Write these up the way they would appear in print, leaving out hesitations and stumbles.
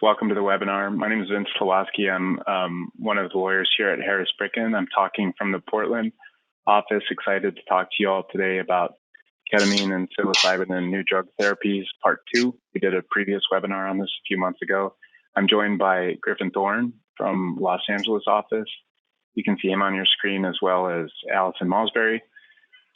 Welcome to the webinar. My name is Vince Sliwoski. I'm one of the lawyers here at Harris Bricken. I'm talking from the Portland office. Excited to talk to you all today about ketamine and psilocybin and new drug therapies, part 2. We did a previous webinar on this a few months ago. I'm joined by Griffen Thorne from Los Angeles office. You can see him on your screen, as well as Allison Malsbury,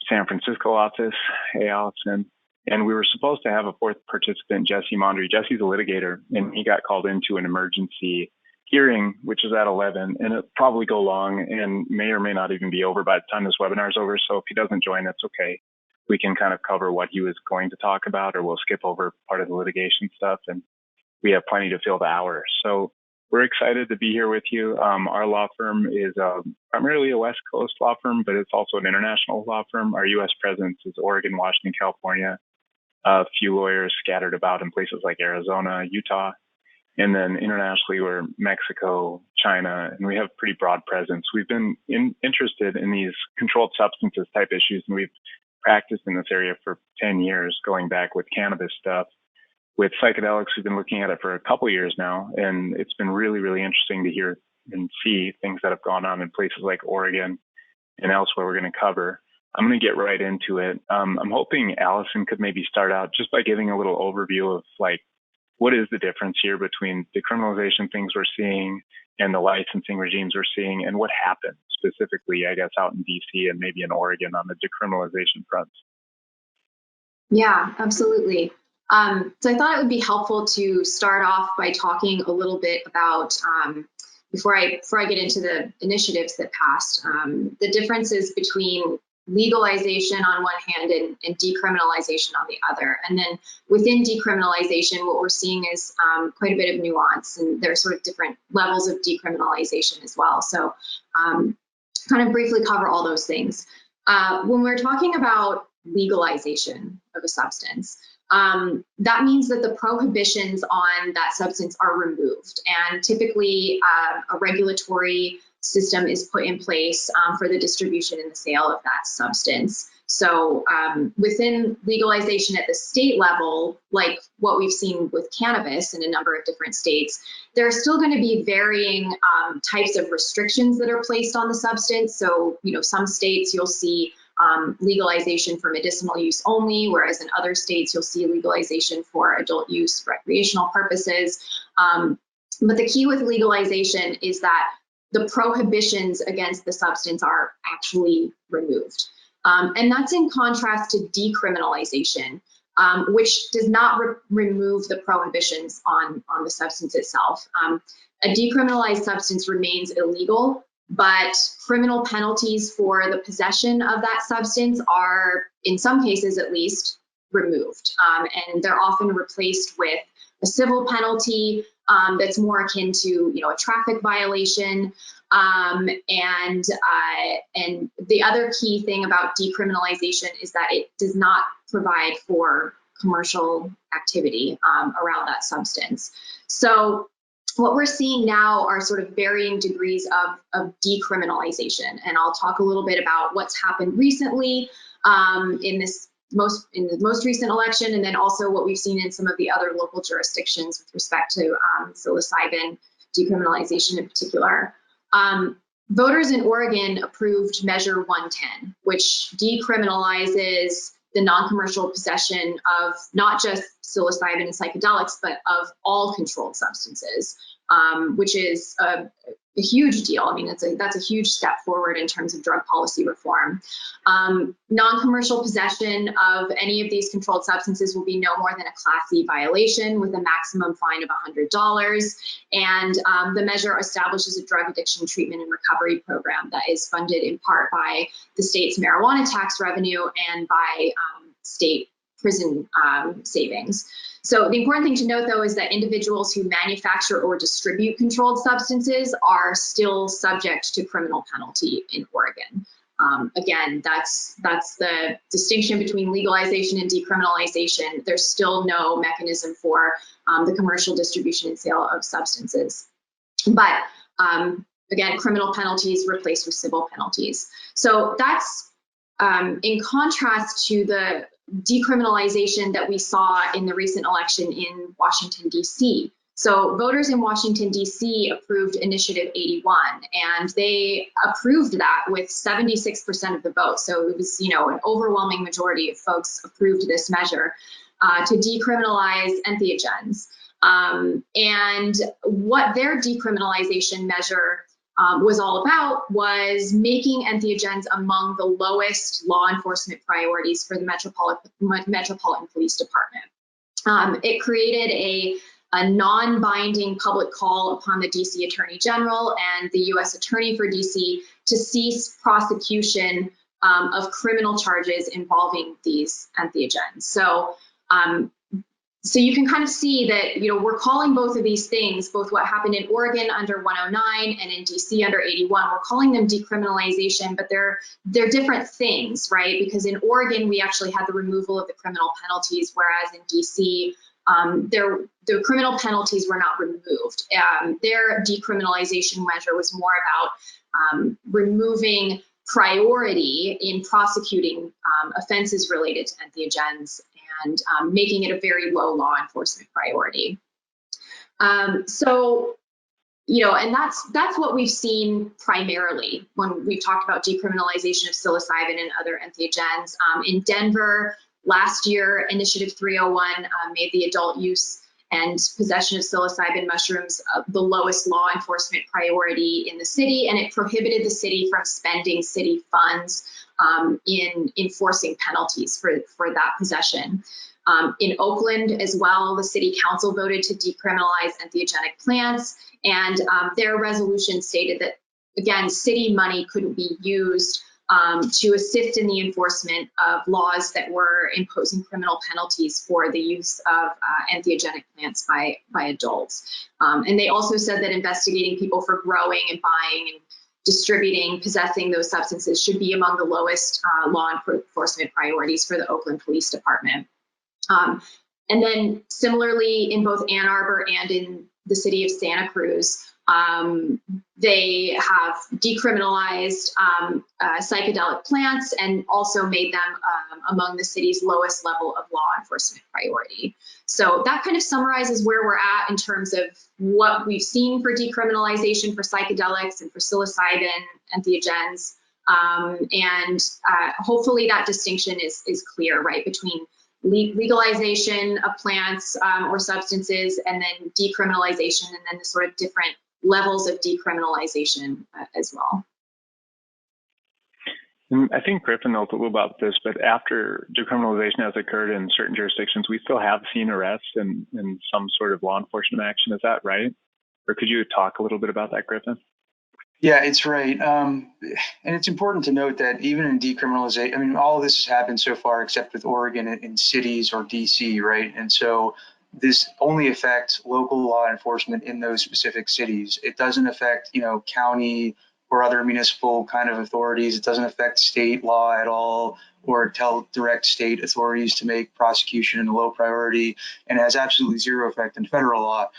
San Francisco office. Hey, Allison. And we were supposed to have a fourth participant, Jesse Mondry. Jesse's a litigator, and he got called into an emergency hearing, which is at 11, and it'll probably go long and may or may not even be over by the time this webinar is over. So if he doesn't join, it's okay. We can kind of cover what he was going to talk about, or we'll skip over part of the litigation stuff, and we have plenty to fill the hour. So we're excited to be here with you. Our law firm is primarily a West Coast law firm, but it's also an international law firm. Our U.S. presence is Oregon, Washington, California. A few lawyers scattered about in places like Arizona, Utah, and then internationally we're Mexico, China, and we have a pretty broad presence. We've been interested in these controlled substances type issues, and we've practiced in this area for 10 years, going back with cannabis stuff. With psychedelics, we've been looking at it for a couple of years now, and it's been really, really interesting to hear and see things that have gone on in places like Oregon and elsewhere we're going to cover. I'm going to get right into it. I'm hoping Allison could maybe start out just by giving a little overview of like, what is the difference here between decriminalization things we're seeing and the licensing regimes we're seeing, and what happened specifically, I guess, out in DC and maybe in Oregon on the decriminalization front. Yeah, absolutely. So I thought it would be helpful to start off by talking a little bit about, before I get into the initiatives that passed, the differences between legalization on one hand and decriminalization on the other. And then within decriminalization, what we're seeing is quite a bit of nuance, and there are sort of different levels of decriminalization as well. So kind of briefly cover all those things. When we're talking about legalization of a substance, that means that the prohibitions on that substance are removed, and typically a regulatory system is put in place for the distribution and the sale of that substance. So within legalization at the state level, like what we've seen with cannabis in a number of different states, there are still going to be varying types of restrictions that are placed on the substance. So, some states you'll see legalization for medicinal use only, whereas in other states you'll see legalization for adult use, recreational purposes. But the key with legalization is that the prohibitions against the substance are actually removed. And that's in contrast to decriminalization, which does not remove the prohibitions on the substance itself. A decriminalized substance remains illegal, but criminal penalties for the possession of that substance are, in some cases at least, removed. And they're often replaced with a civil penalty that's more akin to, a traffic violation. And the other key thing about decriminalization is that it does not provide for commercial activity around that substance. So what we're seeing now are sort of varying degrees of decriminalization, and I'll talk a little bit about what's happened recently in the most recent election, and then also what we've seen in some of the other local jurisdictions with respect to psilocybin decriminalization in particular. Voters in Oregon approved Measure 110, which decriminalizes the non-commercial possession of not just psilocybin and psychedelics, but of all controlled substances, which is a huge deal. I mean, that's a huge step forward in terms of drug policy reform. Non-commercial possession of any of these controlled substances will be no more than a Class E violation with a maximum fine of $100. And the measure establishes a drug addiction treatment and recovery program that is funded in part by the state's marijuana tax revenue and by state prison savings. So the important thing to note, though, is that individuals who manufacture or distribute controlled substances are still subject to criminal penalty in Oregon. Again, that's the distinction between legalization and decriminalization. There's still no mechanism for the commercial distribution and sale of substances. But again, criminal penalties replaced with civil penalties. So that's in contrast to the decriminalization that we saw in the recent election in Washington, D.C. So voters in Washington, D.C. approved Initiative 81, and they approved that with 76% of the vote. So it was, an overwhelming majority of folks approved this measure to decriminalize entheogens. And what their decriminalization measure was all about was making entheogens among the lowest law enforcement priorities for the Metropolitan Police Department. It created a non-binding public call upon the DC Attorney General and the U.S. Attorney for DC to cease prosecution of criminal charges involving these entheogens. So you can kind of see that, we're calling both of these things, both what happened in Oregon under 109 and in DC under 81, we're calling them decriminalization, but they're different things, right? Because in Oregon, we actually had the removal of the criminal penalties, whereas in DC, the criminal penalties were not removed. Their decriminalization measure was more about removing priority in prosecuting offenses related to entheogens and making it a very low law enforcement priority. And that's what we've seen primarily when we've talked about decriminalization of psilocybin and other entheogens. In Denver, last year, Initiative 301 made the adult use and possession of psilocybin mushrooms the lowest law enforcement priority in the city, and it prohibited the city from spending city funds in enforcing penalties for that possession. In Oakland as well, the city council voted to decriminalize entheogenic plants, and their resolution stated that, again, city money couldn't be used to assist in the enforcement of laws that were imposing criminal penalties for the use of entheogenic plants by adults. And they also said that investigating people for growing and buying and distributing, possessing those substances should be among the lowest law enforcement priorities for the Oakland Police Department. And then similarly, in both Ann Arbor and in the city of Santa Cruz, they have decriminalized psychedelic plants and also made them among the city's lowest level of law enforcement priority. So that kind of summarizes where we're at in terms of what we've seen for decriminalization for psychedelics and for psilocybin, entheogens. And hopefully that distinction is clear, right, between legalization of plants or substances and then decriminalization, and then the sort of different levels of decriminalization as well. And I think Griffen knows a little about this, but after decriminalization has occurred in certain jurisdictions, we still have seen arrests and some sort of law enforcement action. Is that right? Or could you talk a little bit about that, Griffen? Yeah, it's right. And it's important to note that even in decriminalization, I mean, all of this has happened so far except with Oregon in cities or DC, right? And so this only affects local law enforcement in those specific cities. It doesn't affect, county or other municipal kind of authorities. It doesn't affect state law at all, or direct state authorities to make prosecution a low priority, and it has absolutely zero effect in federal law.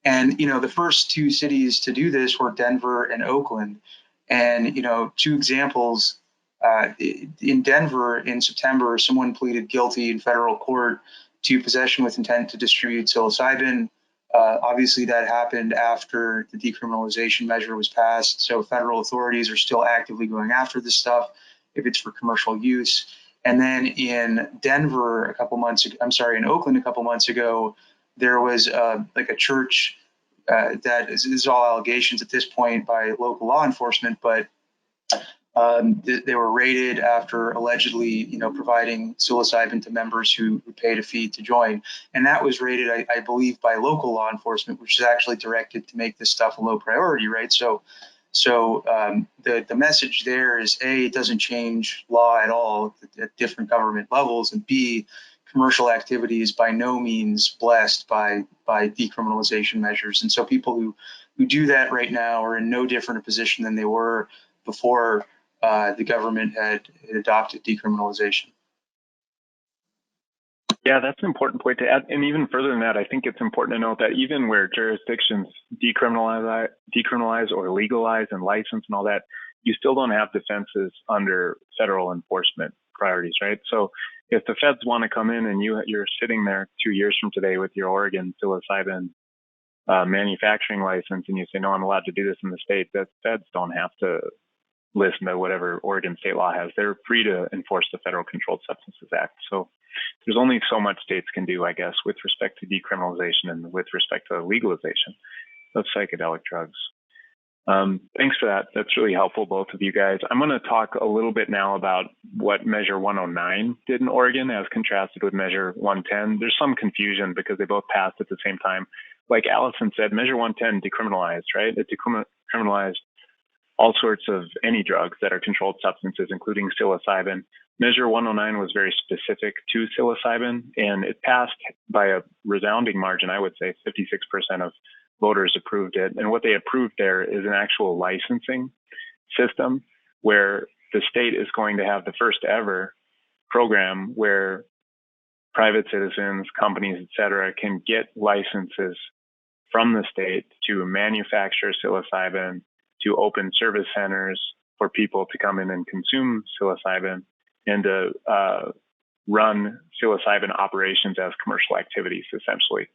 And, the first two cities to do this were Denver and Oakland. And, two examples, in Denver in September, someone pleaded guilty in federal court to possession with intent to distribute psilocybin. Obviously, that happened after the decriminalization measure was passed. So federal authorities are still actively going after this stuff if it's for commercial use. And then in Oakland a couple months ago, there was a church that is all allegations at this point by local law enforcement, but they were raided after allegedly, providing psilocybin to members who paid a fee to join. And that was raided, I believe, by local law enforcement, which is actually directed to make this stuff a low priority, right? So the message there is, A, it doesn't change law at all at different government levels, and B, commercial activity is by no means blessed by decriminalization measures. And so people who do that right now are in no different a position than they were before the government had adopted decriminalization. Yeah, that's an important point to add. And even further than that, I think it's important to note that even where jurisdictions decriminalize or legalize and license and all that, you still don't have defenses under federal enforcement priorities, right? So if the feds want to come in and you're sitting there 2 years from today with your Oregon psilocybin manufacturing license and you say, no, I'm allowed to do this in the state, that feds don't have to listen to whatever Oregon state law has. They're free to enforce the Federal Controlled Substances Act. So there's only so much states can do, I guess, with respect to decriminalization and with respect to legalization of psychedelic drugs. Thanks for that. That's really helpful, both of you guys. I'm going to talk a little bit now about what Measure 109 did in Oregon as contrasted with Measure 110. There's some confusion because they both passed at the same time. Like Allison said, Measure 110 decriminalized, right? It decriminalized all sorts of any drugs that are controlled substances, including psilocybin. Measure 109 was very specific to psilocybin, and it passed by a resounding margin. I would say 56% of voters approved it. And what they approved there is an actual licensing system where the state is going to have the first ever program where private citizens, companies, et cetera, can get licenses from the state to manufacture psilocybin, to open service centers for people to come in and consume psilocybin, and to run psilocybin operations as commercial activities, essentially.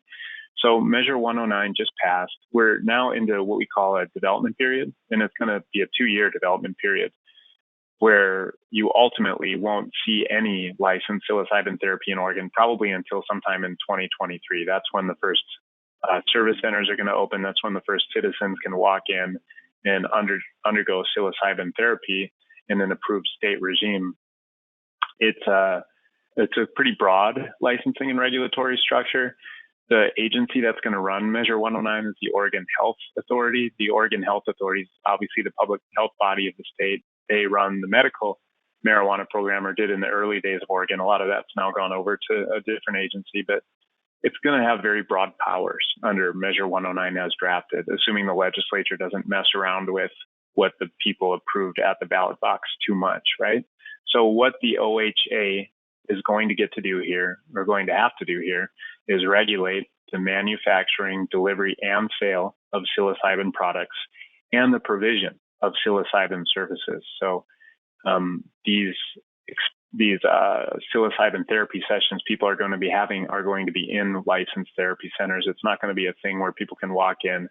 So Measure 109 just passed. We're now into what we call a development period, and it's going to be a 2-year development period where you ultimately won't see any licensed psilocybin therapy in Oregon, probably until sometime in 2023. That's when the first service centers are going to open. That's when the first citizens can walk in and undergo psilocybin therapy in an approved state regime. It's a pretty broad licensing and regulatory structure. The agency that's going to run Measure 109 is the Oregon Health Authority. The Oregon Health Authority is obviously the public health body of the state. They run the medical marijuana program, or did in the early days of Oregon. A lot of that's now gone over to a different agency, but it's going to have very broad powers under Measure 109 as drafted, assuming the legislature doesn't mess around with what the people approved at the ballot box too much, right? So what the OHA is going to get to do here, or going to have to do here, is regulate the manufacturing, delivery, and sale of psilocybin products and the provision of psilocybin services. So these psilocybin therapy sessions people are going to be having are going to be in licensed therapy centers. It's not going to be a thing where people can walk in,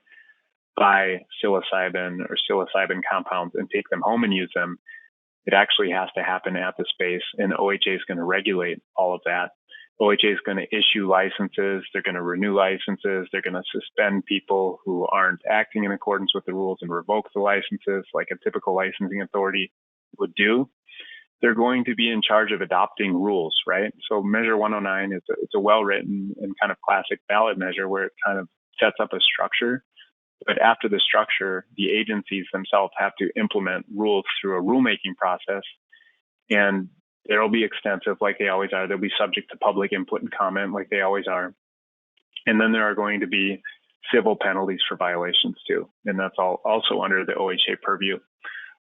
buy psilocybin or psilocybin compounds and take them home and use them. It actually has to happen at the space, and OHA is going to regulate all of that. OHA is going to issue licenses. They're going to renew licenses. They're going to suspend people who aren't acting in accordance with the rules and revoke the licenses like a typical licensing authority would do. They're going to be in charge of adopting rules, right? So Measure 109 it's a well-written and kind of classic ballot measure where it kind of sets up a structure. But after the structure, the agencies themselves have to implement rules through a rulemaking process. And they'll be extensive like they always are. They'll be subject to public input and comment like they always are. And then there are going to be civil penalties for violations too. And that's all also under the OHA purview.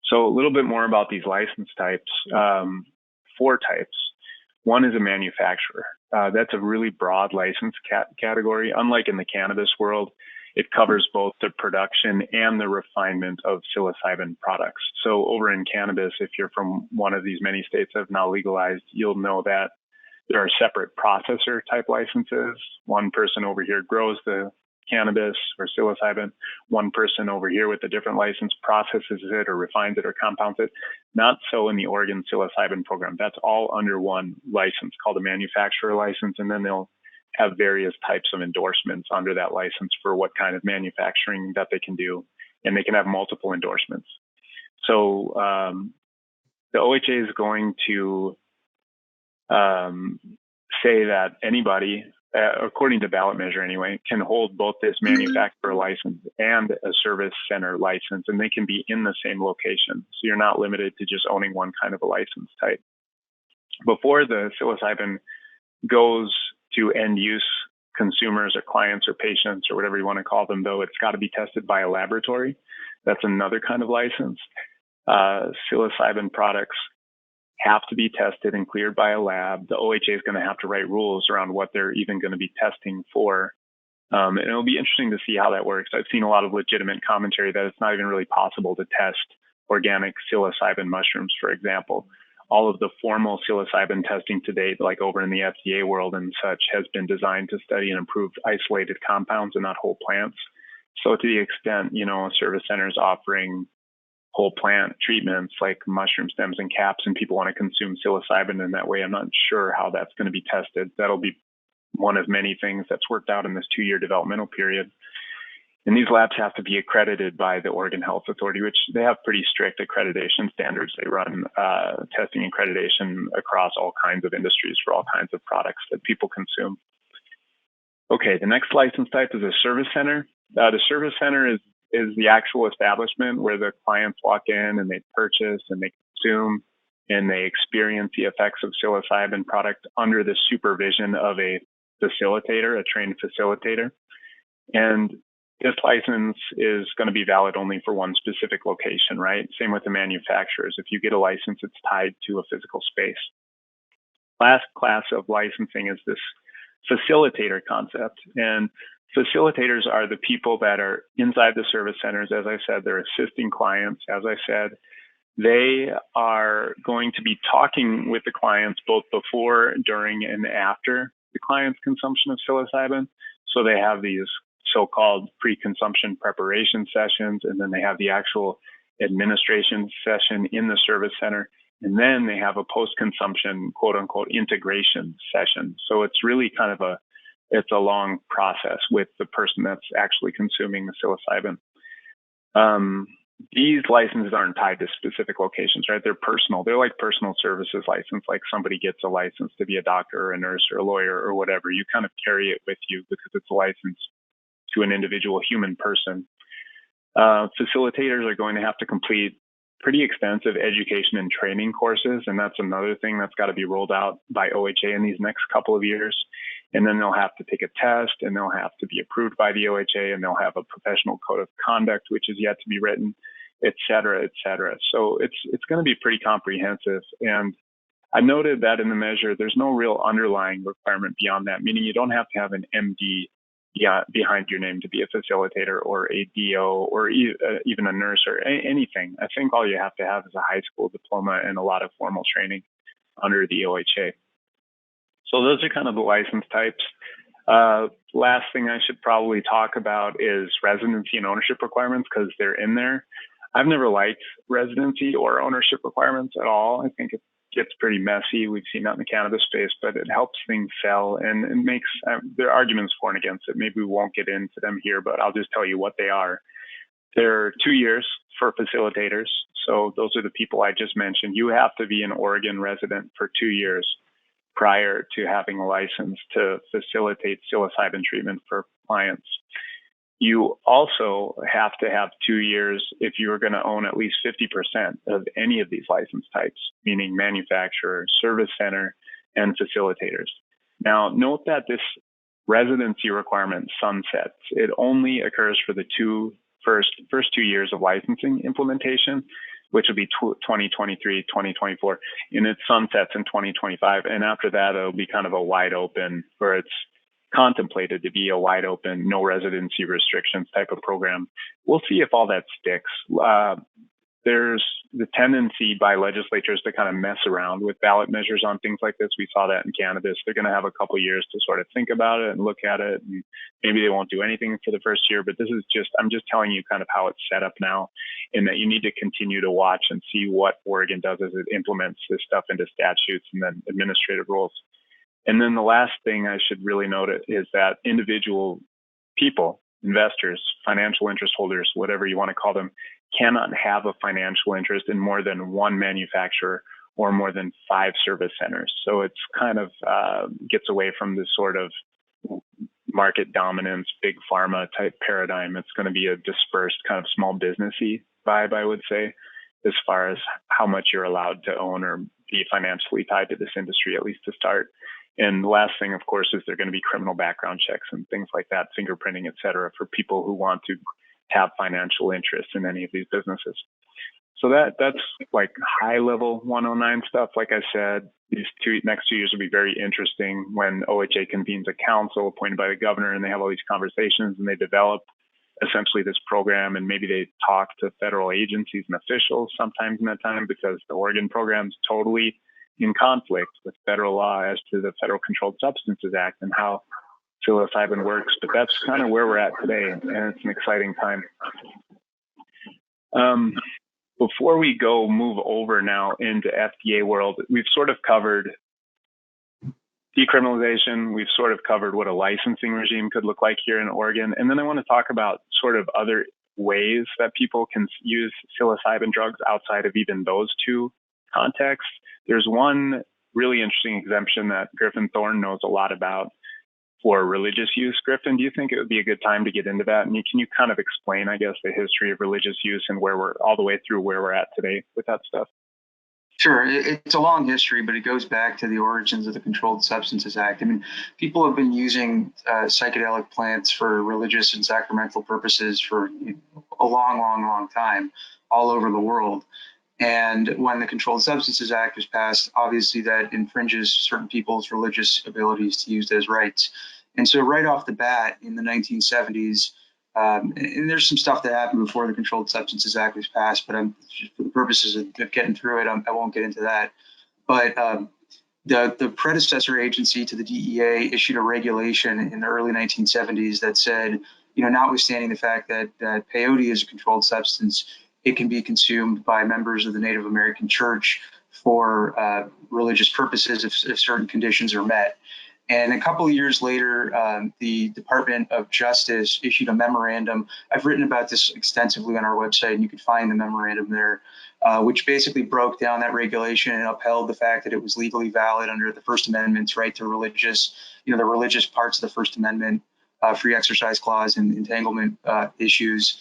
So a little bit more about these license types. 4 types. One is a manufacturer. That's a really broad license category. Unlike in the cannabis world, it covers both the production and the refinement of psilocybin products. So over in cannabis, if you're from one of these many states that have now legalized, you'll know that there are separate processor type licenses. One person over here grows the cannabis or psilocybin. One person over here with a different license processes it or refines it or compounds it. Not so in the Oregon psilocybin program. That's all under one license called a manufacturer license, and then they'll have various types of endorsements under that license for what kind of manufacturing that they can do, and they can have multiple endorsements. So the OHA is going to say that anybody, according to ballot measure anyway, can hold both this manufacturer license and a service center license, and they can be in the same location. So you're not limited to just owning one kind of a license type. Before the psilocybin goes to end use consumers or clients or patients or whatever you want to call them, though, it's got to be tested by a laboratory. That's another kind of license. Psilocybin products have to be tested and cleared by a lab. The OHA is going to have to write rules around what they're even going to be testing for. And it'll be interesting to see how that works. I've seen a lot of legitimate commentary that it's not even really possible to test organic psilocybin mushrooms, for example, all of the formal psilocybin testing to date, like over in the FDA world and such, has been designed to study and improve isolated compounds and not whole plants. So to the extent, a service center is offering whole plant treatments like mushroom stems and caps, and people want to consume psilocybin in that way, I'm not sure how that's going to be tested. That'll be one of many things that's worked out in this 2-year developmental period. And these labs have to be accredited by the Oregon Health Authority, which they have pretty strict accreditation standards. They run testing accreditation across all kinds of industries for all kinds of products that people consume. Okay, the next license type is a service center. The service center is the actual establishment where the clients walk in and they purchase and they consume and they experience the effects of psilocybin product under the supervision of a facilitator, a trained facilitator. And this license is going to be valid only for one specific location, right? Same with the manufacturers. If you get a license, it's tied to a physical space. Last class of licensing is this facilitator concept. And facilitators are the people that are inside the service centers. As I said, they're assisting clients. As I said, they are going to be talking with the clients both before, during, and after the client's consumption of psilocybin. So they have these so-called pre-consumption preparation sessions, and then they have the actual administration session in the service center, and then they have a post-consumption, quote-unquote, integration session. So it's really kind of a long process with the person that's actually consuming the psilocybin. These licenses aren't tied to specific locations, right? They're personal. They're like personal services license, like somebody gets a license to be a doctor or a nurse or a lawyer or whatever. You kind of carry it with you because it's a license to an individual human person. Facilitators are going to have to complete pretty extensive education and training courses, and that's another thing that's got to be rolled out by OHA in these next couple of years. And then they'll have to take a test, and they'll have to be approved by the OHA, and they'll have a professional code of conduct, which is yet to be written, et cetera, et cetera. So it's going to be pretty comprehensive. And I noted that in the measure, there's no real underlying requirement beyond that, meaning you don't have to have an MD behind your name to be a facilitator or a DO or even a nurse or anything. I think all you have to have is a high school diploma and a lot of formal training under the OHA. So those are kind of the license types. Last thing I should probably talk about is residency and ownership requirements, because they're in there. I've never liked residency or ownership requirements at all. I think it gets pretty messy. We've seen that in the cannabis space, but it helps things sell, and it makes there are arguments for and against it. Maybe we won't get into them here, but I'll just tell you what they are. They're 2 years for facilitators. So those are the people I just mentioned. You have to be an Oregon resident for 2 years prior to having a license to facilitate psilocybin treatment for clients. You also have to have 2 years if you are going to own at least 50% of any of these license types, meaning manufacturer, service center, and facilitators. Now, note that this residency requirement sunsets. It only occurs for the first 2 years of licensing implementation, which will be 2023, 2024, and it sunsets in 2025. And after that, it'll be kind of a wide open, or it's contemplated to be a wide open, no residency restrictions type of program. We'll see if all that sticks. There's the tendency by legislatures to kind of mess around with ballot measures on things like this. We saw that in cannabis. They're going to have a couple of years to sort of think about it and look at it. And maybe they won't do anything for the first year, but I'm just telling you kind of how it's set up now, and that you need to continue to watch and see what Oregon does as it implements this stuff into statutes and then administrative rules. And then the last thing I should really note is that individual people, investors, financial interest holders, whatever you want to call them, cannot have a financial interest in more than one manufacturer or more than 5 service centers. So it's kind of gets away from this sort of market dominance, big pharma type paradigm. It's going to be a dispersed kind of small businessy vibe, I would say, as far as how much you're allowed to own or be financially tied to this industry, at least to start. And the last thing, of course, is there are going to be criminal background checks and things like that, fingerprinting, et cetera, for people who want to have financial interest in any of these businesses. So that's like high level 109 stuff. Like I said, these next 2 years will be very interesting when OHA convenes a council appointed by the governor, and they have all these conversations and they develop essentially this program, and maybe they talk to federal agencies and officials sometimes in that time, because the Oregon program is totally in conflict with federal law as to the Federal Controlled Substances Act and how psilocybin works. But that's kind of where we're at today, and it's an exciting time. Before we move over now into FDA world, we've sort of covered decriminalization. We've sort of covered what a licensing regime could look like here in Oregon. And then I want to talk about sort of other ways that people can use psilocybin drugs outside of even those two contexts. There's one really interesting exemption that Griffen Thorne knows a lot about for religious use. Griffen, do you think it would be a good time to get into that? And can you kind of explain, I guess, the history of religious use and where we're all the way through where we're at today with that stuff? Sure. It's a long history, but it goes back to the origins of the Controlled Substances Act. I mean, people have been using psychedelic plants for religious and sacramental purposes for a long time all over the world. And when the Controlled Substances Act was passed, obviously that infringes certain people's religious abilities to use those rights. And so right off the bat in the 1970s, and there's some stuff that happened before the Controlled Substances Act was passed, but just for the purposes of getting through it, I won't get into that. But the predecessor agency to the DEA issued a regulation in the early 1970s that said, notwithstanding the fact that peyote is a controlled substance, it can be consumed by members of the Native American Church for religious purposes if certain conditions are met. And a couple of years later, the Department of Justice issued a memorandum. I've written about this extensively on our website, and you can find the memorandum there, which basically broke down that regulation and upheld the fact that it was legally valid under the First Amendment's right to religious, the religious parts of the First Amendment, free exercise clause and entanglement issues.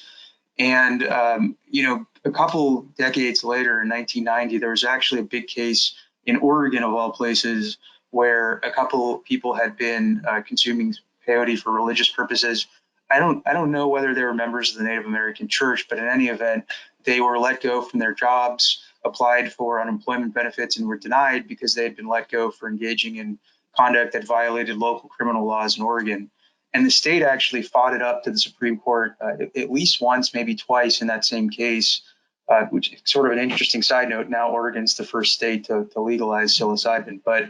And, a couple decades later in 1990, there was actually a big case in Oregon, of all places, where a couple people had been consuming peyote for religious purposes. I don't know whether they were members of the Native American Church, but in any event, they were let go from their jobs, applied for unemployment benefits, and were denied because they had been let go for engaging in conduct that violated local criminal laws in Oregon. And the state actually fought it up to the Supreme Court at least once, maybe twice in that same case, which is sort of an interesting side note. Now Oregon's the first state to legalize psilocybin. But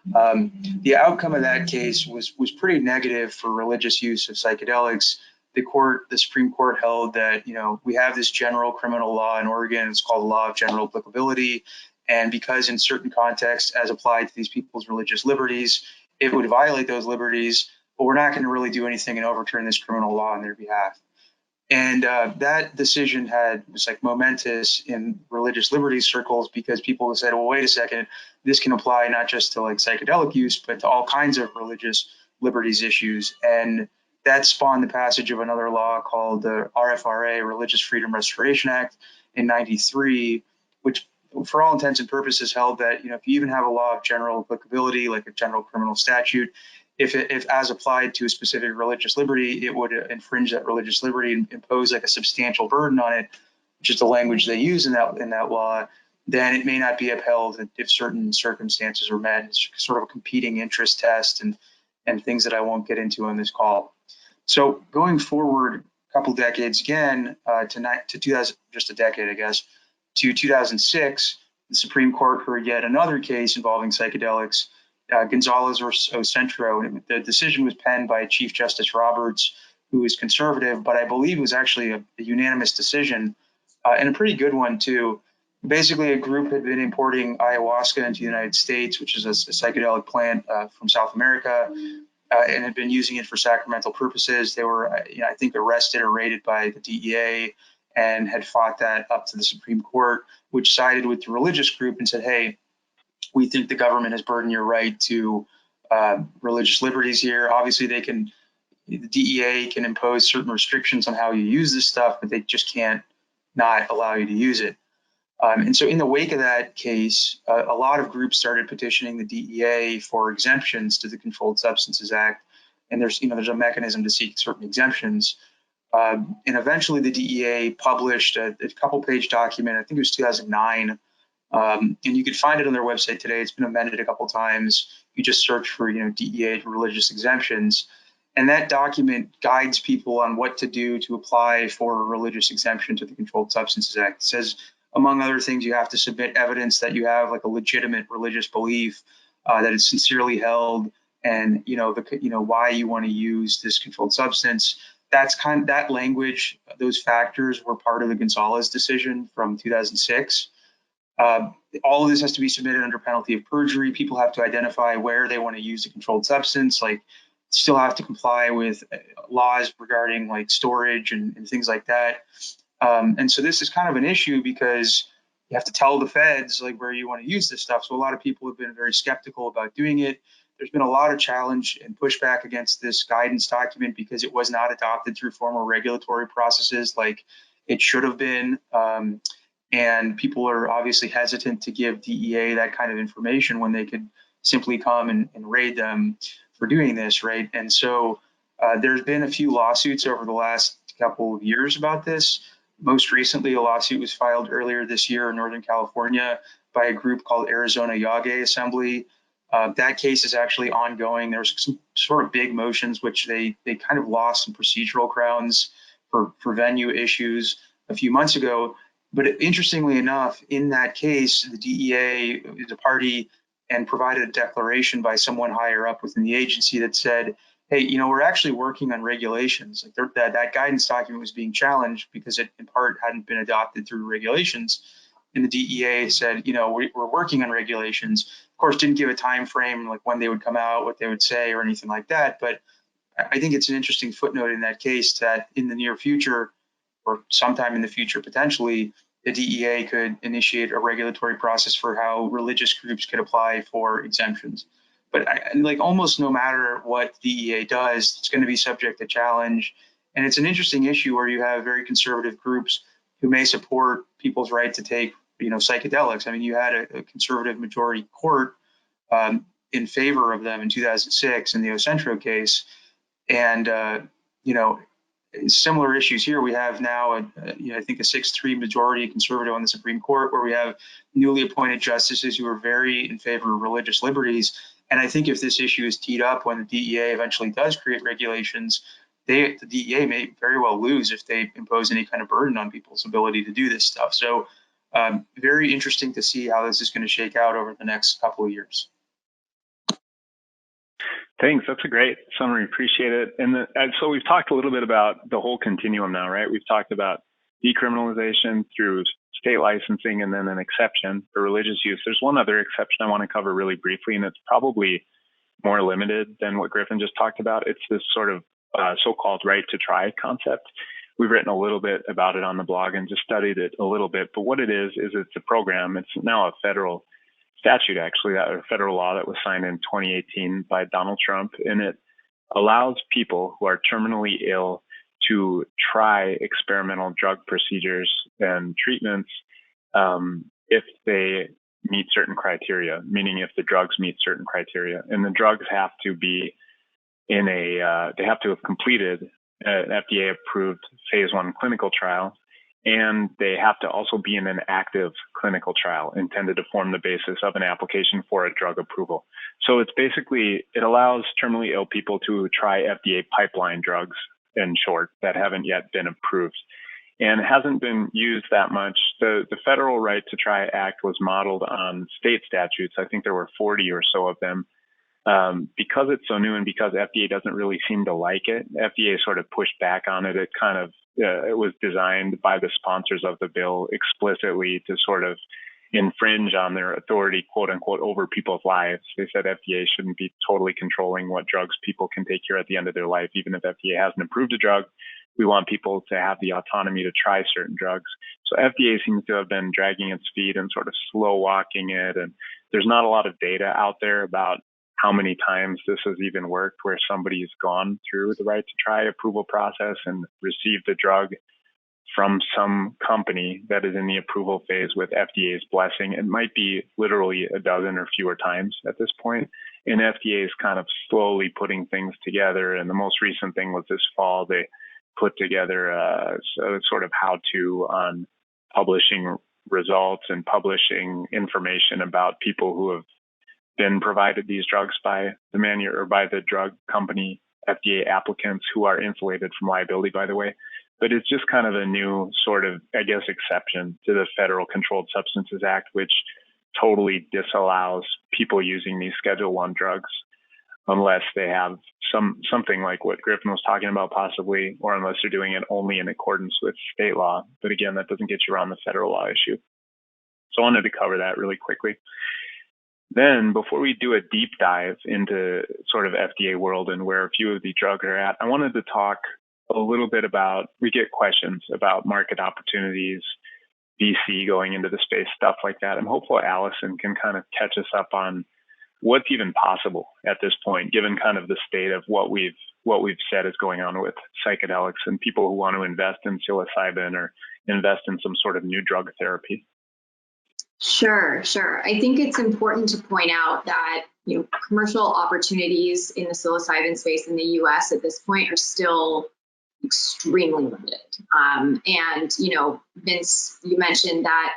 the outcome of that case was pretty negative for religious use of psychedelics. The Supreme Court held that, we have this general criminal law in Oregon. It's called the law of general applicability. And because in certain contexts, as applied to these people's religious liberties, it would violate those liberties, but we're not going to really do anything and overturn this criminal law on their behalf. And that decision was like momentous in religious liberty circles, because people said, well, wait a second, this can apply not just to like psychedelic use, but to all kinds of religious liberties issues. And that spawned the passage of another law called the RFRA, Religious Freedom Restoration Act, in '93, which for all intents and purposes held that, if you even have a law of general applicability, like a general criminal statute, if as applied to a specific religious liberty, it would infringe that religious liberty and impose like a substantial burden on it, which is the language they use in that law, then it may not be upheld if certain circumstances are met. It's sort of a competing interest test and things that I won't get into on this call. So going forward a couple decades again, to 2000, just a decade, I guess, to 2006, the Supreme Court heard yet another case involving psychedelics, Gonzalez versus Ocentro. And the decision was penned by Chief Justice Roberts, who is conservative, but I believe it was actually a unanimous decision, and a pretty good one too. Basically, a group had been importing ayahuasca into the United States, which is a psychedelic plant from South America, and had been using it for sacramental purposes. They were, I think, arrested or raided by the DEA and had fought that up to the Supreme Court, which sided with the religious group and said, hey, we think the government has burdened your right to religious liberties here. Obviously, the DEA can impose certain restrictions on how you use this stuff, but they just can't not allow you to use it. And so in the wake of that case, a lot of groups started petitioning the DEA for exemptions to the Controlled Substances Act. And there's a mechanism to seek certain exemptions. And eventually the DEA published a couple-page document, I think it was 2009, and you can find it on their website today. It's been amended a couple times. You just search for, DEA religious exemptions. And that document guides people on what to do to apply for a religious exemption to the Controlled Substances Act. It says, among other things, you have to submit evidence that you have like a legitimate religious belief, that is sincerely held, and why you want to use this controlled substance. That language, those factors were part of the Gonzalez decision from 2006. All of this has to be submitted under penalty of perjury. People have to identify where they want to use the controlled substance, like still have to comply with laws regarding like storage and things like that. And so this is kind of an issue because you have to tell the feds like where you want to use this stuff. So a lot of people have been very skeptical about doing it. There's been a lot of challenge and pushback against this guidance document because it was not adopted through formal regulatory processes like it should have been. And people are obviously hesitant to give DEA that kind of information when they could simply come and raid them for doing this, right? And so there's been a few lawsuits over the last couple of years about this. Most recently, a lawsuit was filed earlier this year in Northern California by a group called Arizona Yage Assembly. That case is actually ongoing. There's some sort of big motions, which they kind of lost some procedural grounds for venue issues a few months ago. But interestingly enough, in that case, the DEA is a party and provided a declaration by someone higher up within the agency that said, hey, we're actually working on regulations. Like that guidance document was being challenged because it in part hadn't been adopted through regulations. And the DEA said, we're working on regulations. Of course, didn't give a time frame like when they would come out, what they would say, or anything like that. But I think it's an interesting footnote in that case that in the near future, or sometime in the future potentially, the DEA could initiate a regulatory process for how religious groups could apply for exemptions. But almost no matter what DEA does, it's going to be subject to challenge. And it's an interesting issue where you have very conservative groups who may support people's right to take, psychedelics. I mean, you had a conservative majority court in favor of them in 2006 in the Ocentro case. And, similar issues here. We have now, I think a 6-3 majority conservative on the Supreme Court, where we have newly appointed justices who are very in favor of religious liberties. And I think if this issue is teed up when the DEA eventually does create regulations, the DEA may very well lose if they impose any kind of burden on people's ability to do this stuff. So very interesting to see how this is going to shake out over the next couple of years. Thanks. That's a great summary. Appreciate it. And so we've talked a little bit about the whole continuum now, right? We've talked about decriminalization through state licensing and then an exception for religious use. There's one other exception I want to cover really briefly, and it's probably more limited than what Griffen just talked about. It's this sort of so-called right to try concept. We've written a little bit about it on the blog and just studied it a little bit. But what it is it's a program. It's now a federal statute, actually, a federal law that was signed in 2018 by Donald Trump, and it allows people who are terminally ill to try experimental drug procedures and treatments if they meet certain criteria, meaning if the drugs meet certain criteria. And the drugs have to be they have to have completed an FDA-approved phase 1 clinical trial, and they have to also be in an active clinical trial intended to form the basis of an application for a drug approval. So it's basically, it allows terminally ill people to try FDA pipeline drugs, in short, that haven't yet been approved. And it hasn't been used that much. The Federal Right to Try Act was modeled on state statutes. I think there were 40 or so of them. Because it's so new and because FDA doesn't really seem to like it, FDA sort of pushed back on it. It kind of, it was designed by the sponsors of the bill explicitly to sort of infringe on their authority, quote unquote, over people's lives. They said FDA shouldn't be totally controlling what drugs people can take here at the end of their life. Even if FDA hasn't approved a drug, we want people to have the autonomy to try certain drugs. So FDA seems to have been dragging its feet and sort of slow walking it. And there's not a lot of data out there about how many times this has even worked where somebody's gone through the right to try approval process and received the drug from some company that is in the approval phase with FDA's blessing. It might be literally a dozen or fewer times at this point. And FDA is kind of slowly putting things together. And the most recent thing was this fall, they put together a sort of how-to on publishing results and publishing information about people who have been provided these drugs by the by the drug company FDA applicants who are insulated from liability, by the way. But it's just kind of a new sort of, I guess, exception to the Federal Controlled Substances Act, which totally disallows people using these Schedule I drugs unless they have something like what Griffen was talking about possibly, or unless they're doing it only in accordance with state law. But again, that doesn't get you around the federal law issue. So I wanted to cover that really quickly. Then, before we do a deep dive into sort of FDA world and where a few of the drugs are at, I wanted to talk a little bit about, we get questions about market opportunities, VC going into the space, stuff like that. I'm hopeful Allison can kind of catch us up on what's even possible at this point, given kind of the state of what we've said is going on with psychedelics and people who want to invest in psilocybin or invest in some sort of new drug therapy. Sure. I think it's important to point out that, commercial opportunities in the psilocybin space in the U.S. at this point are still extremely limited. And, Vince, you mentioned that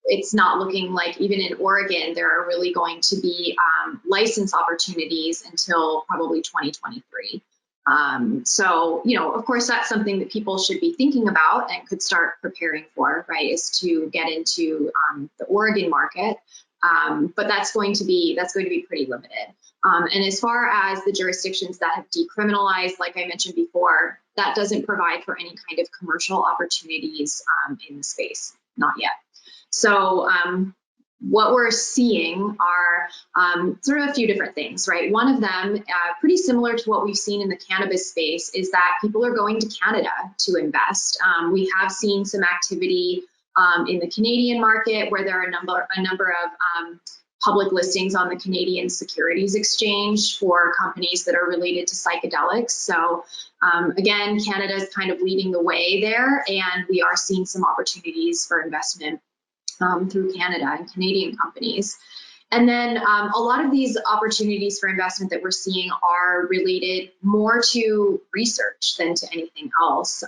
it's not looking like even in Oregon, there are really going to be license opportunities until probably 2023. So, of course, that's something that people should be thinking about and could start preparing for, right, is to get into the Oregon market. But that's going to be pretty limited. And as far as the jurisdictions that have decriminalized, like I mentioned before, that doesn't provide for any kind of commercial opportunities in the space, not yet. So what we're seeing are sort of a few different things, right? One of them, pretty similar to what we've seen in the cannabis space, is that people are going to Canada to invest. We have seen some activity in the Canadian market where there are a number of public listings on the Canadian Securities Exchange for companies that are related to psychedelics. So again, Canada is kind of leading the way there, and we are seeing some opportunities for investment through Canada and Canadian companies. And then a lot of these opportunities for investment that we're seeing are related more to research than to anything else.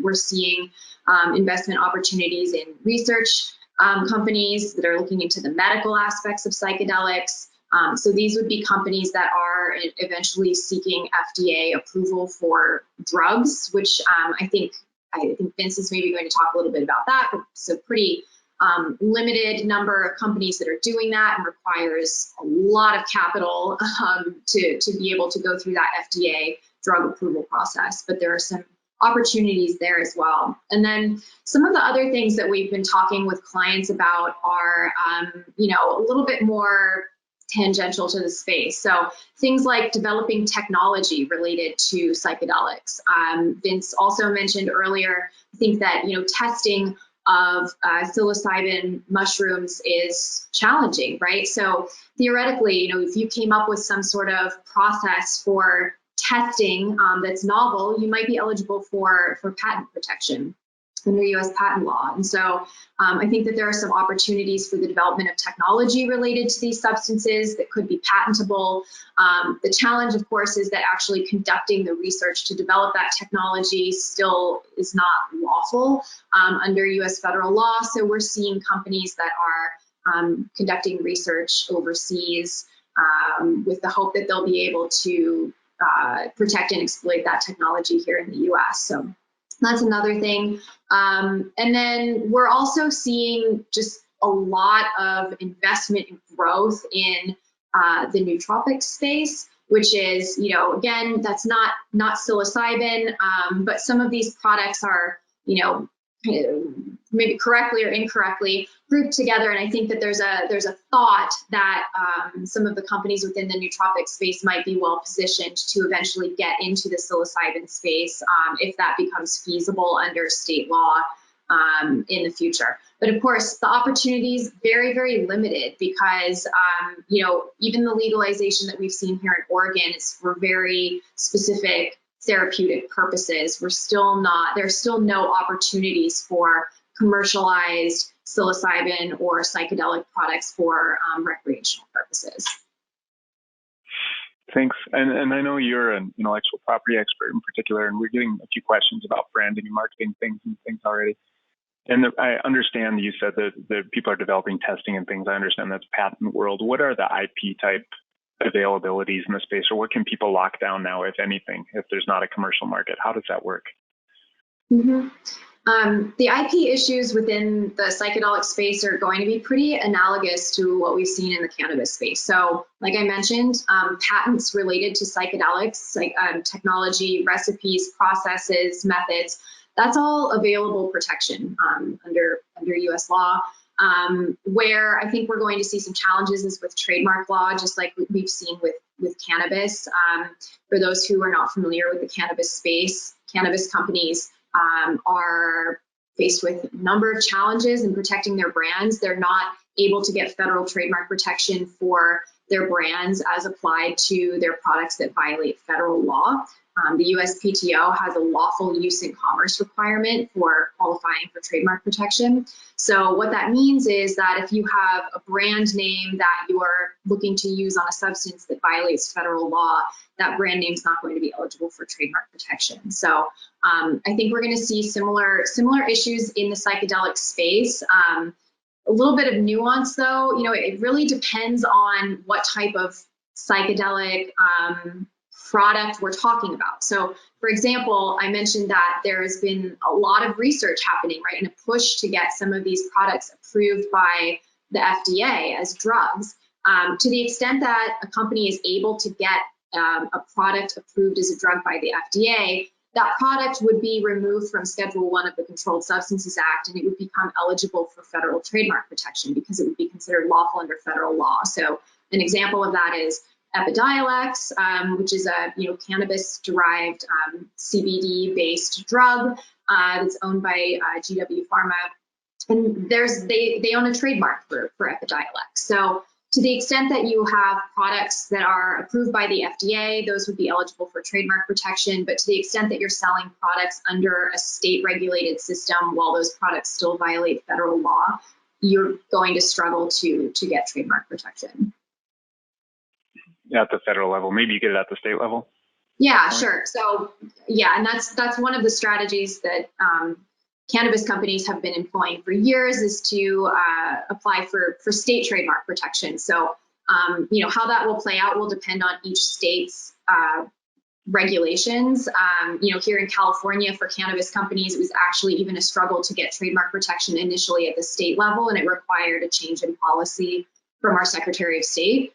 We're seeing investment opportunities in research companies that are looking into the medical aspects of psychedelics. So these would be companies that are eventually seeking FDA approval for drugs, which I think Vince is maybe going to talk a little bit about that. So pretty limited number of companies that are doing that, and requires a lot of capital to be able to go through that FDA drug approval process. But there are some opportunities there as well. And then some of the other things that we've been talking with clients about are, a little bit more tangential to the space. So things like developing technology related to psychedelics. Vince also mentioned earlier, I think that, testing of psilocybin mushrooms is challenging, right? So theoretically, if you came up with some sort of process for testing that's novel, you might be eligible for patent protection under U.S. patent law. And so I think that there are some opportunities for the development of technology related to these substances that could be patentable. The challenge, of course, is that actually conducting the research to develop that technology still is not lawful under U.S. federal law. So we're seeing companies that are conducting research overseas with the hope that they'll be able to protect and exploit that technology here in the U.S. So that's another thing. And then we're also seeing just a lot of investment and growth in the nootropic space, which is, again, that's not psilocybin, but some of these products are, maybe correctly or incorrectly grouped together. And I think that there's a thought that some of the companies within the nootropic space might be well positioned to eventually get into the psilocybin space if that becomes feasible under state law in the future. But of course, the opportunity is very, very limited because, even the legalization that we've seen here in Oregon is for very specific therapeutic purposes. There's still no opportunities for commercialized psilocybin or psychedelic products for recreational purposes. Thanks. And I know you're an intellectual property expert in particular, and we're getting a few questions about branding and marketing things already. And I understand you said that people are developing testing and things. I understand that's patent world. What are the IP type availabilities in the space, or what can people lock down now, if anything, if there's not a commercial market? How does that work? Mm-hmm. The IP issues within the psychedelic space are going to be pretty analogous to what we've seen in the cannabis space. So, like I mentioned, patents related to psychedelics, like technology, recipes, processes, methods, that's all available protection under U.S. law. Where I think we're going to see some challenges is with trademark law, just like we've seen with cannabis. For those who are not familiar with the cannabis space, cannabis companies are faced with a number of challenges in protecting their brands. They're not able to get federal trademark protection for their brands as applied to their products that violate federal law. The USPTO has a lawful use in commerce requirement for qualifying for trademark protection. So what that means is that if you have a brand name that you are looking to use on a substance that violates federal law, that brand name is not going to be eligible for trademark protection. So I think we're going to see similar issues in the psychedelic space. A little bit of nuance, though, it really depends on what type of psychedelic product we're talking about. So, for example, I mentioned that there has been a lot of research happening, right, and a push to get some of these products approved by the FDA as drugs. To the extent that a company is able to get a product approved as a drug by the FDA, that product would be removed from Schedule 1 of the Controlled Substances Act, and it would become eligible for federal trademark protection because it would be considered lawful under federal law. So an example of that is Epidiolex, which is a cannabis-derived CBD-based drug that's owned by GW Pharma, and they own a trademark for Epidiolex. So to the extent that you have products that are approved by the FDA, those would be eligible for trademark protection. But to the extent that you're selling products under a state-regulated system while those products still violate federal law, you're going to struggle to get trademark protection. At the federal level, maybe you get it at the state level. Yeah, sure. So yeah, and that's one of the strategies that cannabis companies have been employing for years, is to apply for state trademark protection. So how that will play out will depend on each state's regulations. Here in California, for cannabis companies, it was actually even a struggle to get trademark protection initially at the state level, and it required a change in policy from our Secretary of State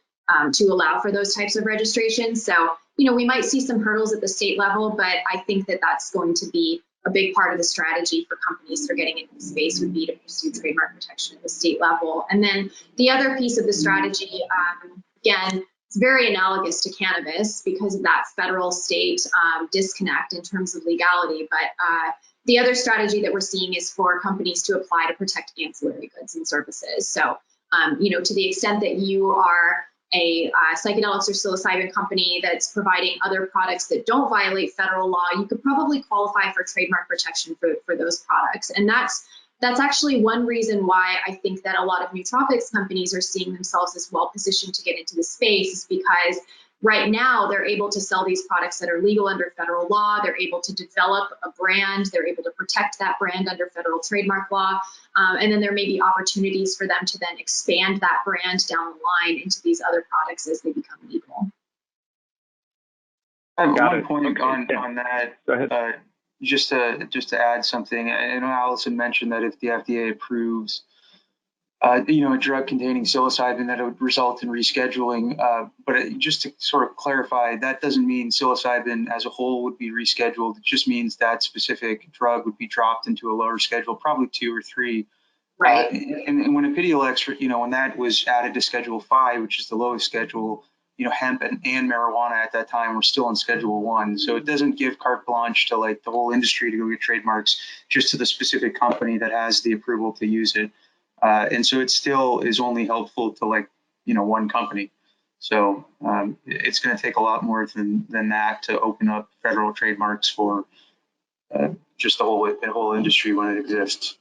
to allow for those types of registrations. So, we might see some hurdles at the state level, but I think that that's going to be a big part of the strategy for companies that are getting into the space would be to pursue trademark protection at the state level. And then the other piece of the strategy, again, it's very analogous to cannabis because of that federal state disconnect in terms of legality. But the other strategy that we're seeing is for companies to apply to protect ancillary goods and services. So, to the extent that you are a psychedelics or psilocybin company that's providing other products that don't violate federal law, you could probably qualify for trademark protection for those products. And that's actually one reason why I think that a lot of nootropics companies are seeing themselves as well positioned to get into the space, is because right now they're able to sell these products that are legal under federal law. They're able to develop a brand. They're able to protect that brand under federal trademark law. And then there may be opportunities for them to then expand that brand down the line into these other products as they become legal. I have one point on that. Go ahead. Just to add something, I know Allison mentioned that if the FDA approves a drug containing psilocybin, that it would result in rescheduling. But just to sort of clarify, that doesn't mean psilocybin as a whole would be rescheduled. It just means that specific drug would be dropped into a lower schedule, probably 2 or 3. Right. And when Epidiolex, when that was added to Schedule 5, which is the lowest schedule, hemp and marijuana at that time were still on Schedule 1. So it doesn't give carte blanche to like the whole industry to go get trademarks, just to the specific company that has the approval to use it. And so it still is only helpful to one company. So it's going to take a lot more than that to open up federal trademarks for just the whole industry when it exists.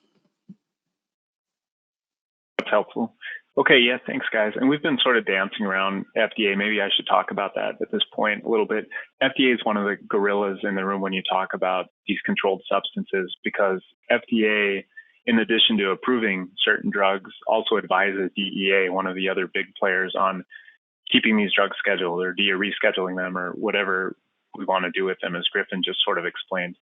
That's helpful. Okay, yeah, thanks, guys. And we've been sort of dancing around FDA. Maybe I should talk about that at this point a little bit. FDA is one of the gorillas in the room when you talk about these controlled substances, because FDA, in addition to approving certain drugs, also advises DEA, one of the other big players, on keeping these drugs scheduled, or rescheduling them, or whatever we want to do with them, as Griffen just sort of explained.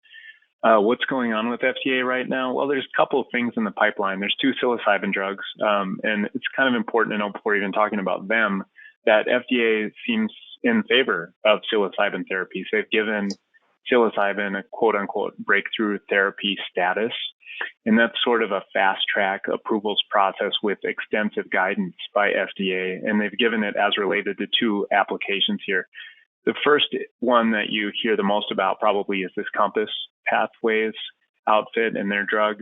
What's going on with FDA right now? Well, there's a couple of things in the pipeline. There's 2 psilocybin drugs, and it's kind of important to know before even talking about them that FDA seems in favor of psilocybin therapies. They've given psilocybin a quote-unquote breakthrough therapy status, and that's sort of a fast-track approvals process with extensive guidance by FDA, and they've given it as related to 2 applications here. The first one that you hear the most about probably is this Compass Pathways outfit and their drug.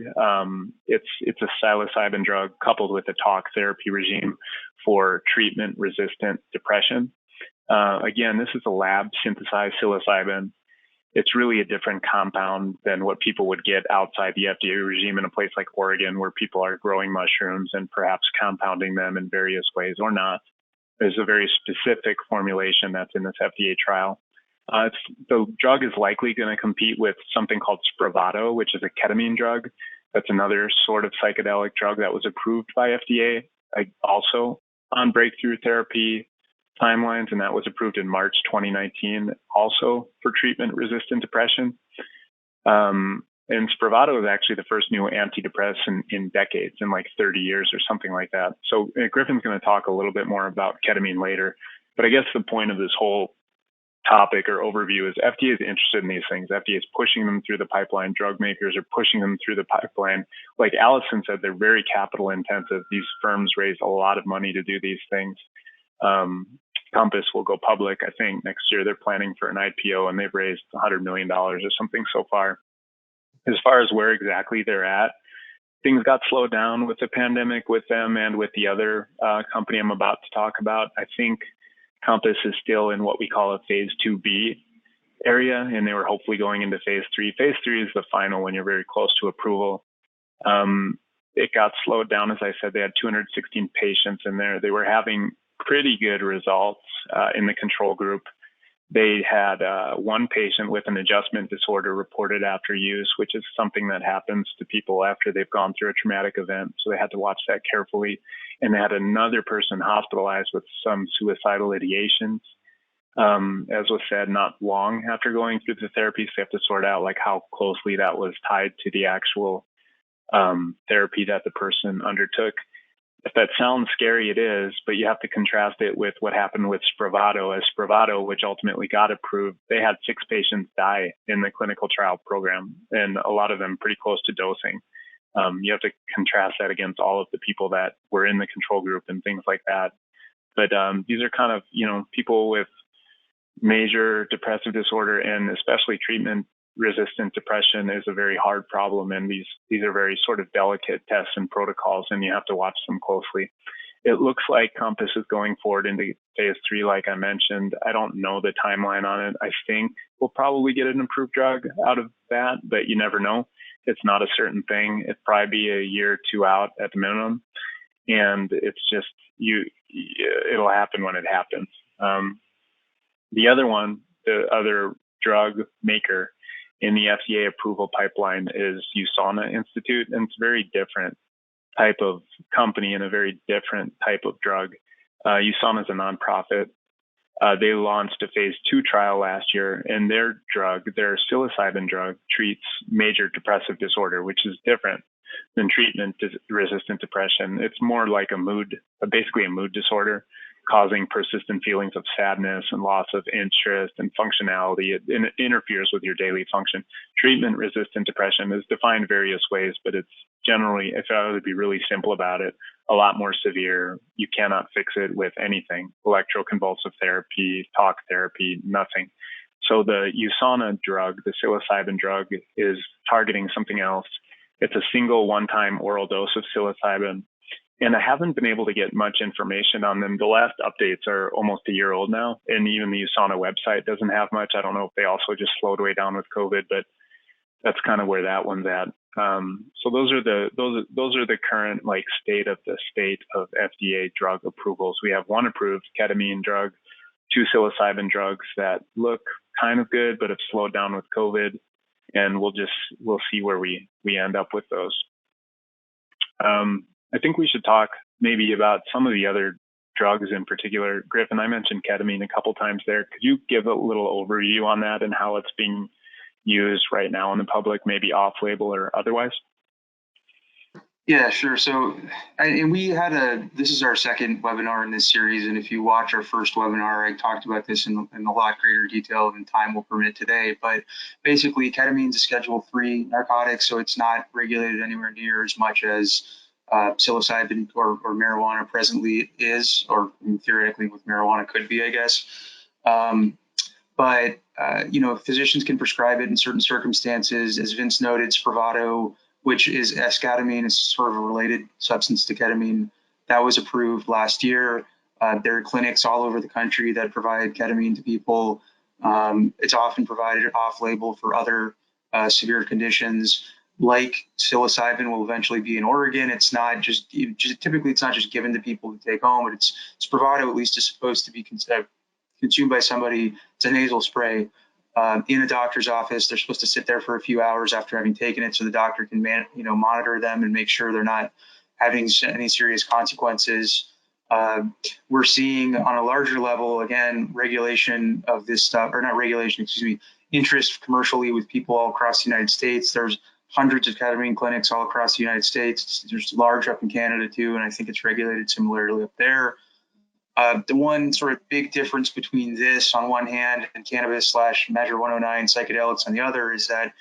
It's a psilocybin drug coupled with a talk therapy regime for treatment-resistant depression. Again, this is a lab-synthesized psilocybin. It's really a different compound than what people would get outside the FDA regime in a place like Oregon, where people are growing mushrooms and perhaps compounding them in various ways or not. There's a very specific formulation that's in this FDA trial. The drug is likely going to compete with something called Spravato, which is a ketamine drug. That's another sort of psychedelic drug that was approved by FDA, also on breakthrough therapy timelines, and that was approved in March 2019, also for treatment-resistant depression. And Spravato is actually the first new antidepressant in decades, in like 30 years or something like that. So Griffen's going to talk a little bit more about ketamine later. But I guess the point of this whole topic or overview is FDA is interested in these things. FDA is pushing them through the pipeline. Drug makers are pushing them through the pipeline. Like Allison said, they're very capital intensive. These firms raise a lot of money to do these things. Compass will go public, I think, next year. They're planning for an IPO, and they've raised $100 million or something so far. As far as where exactly they're at, things got slowed down with the pandemic with them and with the other company I'm about to talk about. I think Compass is still in what we call a phase 2B area, and they were hopefully going into phase 3. Phase 3 is the final when you're very close to approval. It got slowed down, as I said. They had 216 patients in there. They were having pretty good results in the control group. They had one patient with an adjustment disorder reported after use, which is something that happens to people after they've gone through a traumatic event. So they had to watch that carefully. And they had another person hospitalized with some suicidal ideations. As was said, not long after going through the therapy, so they have to sort out like how closely that was tied to the actual therapy that the person undertook. If that sounds scary, it is, but you have to contrast it with what happened with Spravato. As Spravato, which ultimately got approved, they had 6 patients die in the clinical trial program, and a lot of them pretty close to dosing. You have to contrast that against all of the people that were in the control group and things like that. But these are kind of, people with major depressive disorder, and especially treatment-resistant depression is a very hard problem, and these are very sort of delicate tests and protocols, and you have to watch them closely. It looks like Compass is going forward into phase 3, like I mentioned. I don't know the timeline on it. I think we'll probably get an approved drug out of that, but you never know. It's not a certain thing. It'd probably be a year or 2 out at the minimum, and it's just it'll happen when it happens. The other one, the other drug maker in the FDA approval pipeline is USANA Institute, and it's a very different type of company and a very different type of drug. USANA is a nonprofit. They launched a phase 2 trial last year, and their psilocybin drug treats major depressive disorder, which is different than treatment-resistant depression. It's more like basically a mood disorder, causing persistent feelings of sadness and loss of interest and functionality. It interferes with your daily function. Treatment-resistant depression is defined various ways, but it's generally, if I were to be really simple about it, a lot more severe. You cannot fix it with anything. Electroconvulsive therapy, talk therapy, nothing. So the USANA drug, the psilocybin drug, is targeting something else. It's a single one-time oral dose of psilocybin. And I haven't been able to get much information on them. The last updates are almost a year old now, and even the USANA website doesn't have much. I don't know if they also just slowed way down with COVID, but that's kind of where that one's at. So those are the current state of FDA drug approvals. We have one approved ketamine drug, 2 psilocybin drugs that look kind of good, but have slowed down with COVID, and we'll see where we end up with those. I think we should talk maybe about some of the other drugs in particular. Griffen, I mentioned ketamine a couple times there. Could you give a little overview on that and how it's being used right now in the public, maybe off-label or otherwise? Yeah, sure. So, and we had this is our second webinar in this series. And if you watch our first webinar, I talked about this in a lot greater detail than time will permit today. But basically, ketamine is a Schedule III narcotic, so it's not regulated anywhere near as much as psilocybin or marijuana presently is, or theoretically with marijuana could be, I guess. But physicians can prescribe it in certain circumstances. As Vince noted, Spravato, which is esketamine, is sort of a related substance to ketamine, that was approved last year. There are clinics all over the country that provide ketamine to people. It's often provided off-label for other severe conditions, like psilocybin will eventually be in Oregon. It's not typically it's not just given to people to take home, but it's Spravato at least is supposed to be consumed by somebody. It's a nasal spray. In a doctor's office, they're supposed to sit there for a few hours after having taken it, so the doctor can monitor them and make sure they're not having any serious consequences. We're seeing on a larger level, again, regulation of this stuff, or not regulation, excuse me, interest commercially with people all across the United States. There's hundreds of ketamine clinics all across the United States. There's large up in Canada too, and I think it's regulated similarly up there. The one sort of big difference between this on one hand and cannabis / Measure 109 psychedelics on the other is that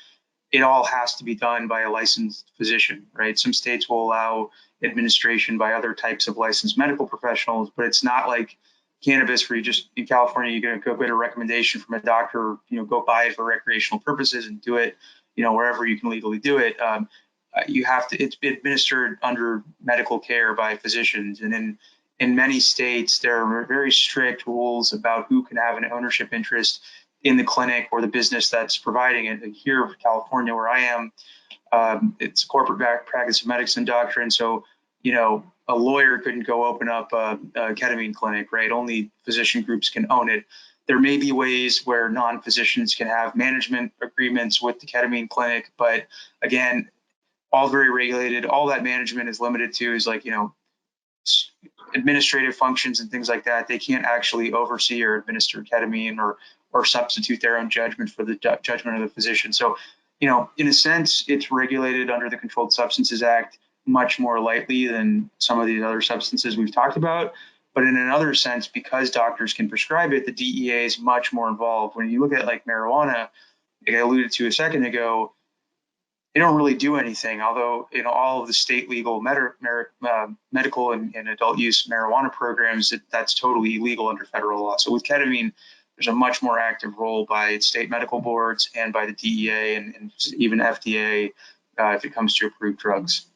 it all has to be done by a licensed physician, right? Some states will allow administration by other types of licensed medical professionals, but it's not like cannabis where you just, in California, you're going to go get a recommendation from a doctor, go buy it for recreational purposes and do it, wherever you can legally do it. It's administered under medical care by physicians. And in many states, there are very strict rules about who can have an ownership interest in the clinic or the business that's providing it. And here in California, where I am, it's a corporate practice of medicine doctrine. So, a lawyer couldn't go open up a ketamine clinic, right? Only physician groups can own it. There may be ways where non-physicians can have management agreements with the ketamine clinic, but again, all very regulated. All that management is limited to is administrative functions and things like that. They can't actually oversee or administer ketamine or substitute their own judgment for the judgment of the physician. So, in a sense, it's regulated under the Controlled Substances Act much more lightly than some of these other substances we've talked about. But in another sense, because doctors can prescribe it, the DEA is much more involved. When you look at marijuana, like I alluded to a second ago, they don't really do anything, although all of the state legal medical and adult use marijuana programs, that's totally illegal under federal law. So with ketamine, there's a much more active role by state medical boards and by the DEA and even FDA if it comes to approved drugs.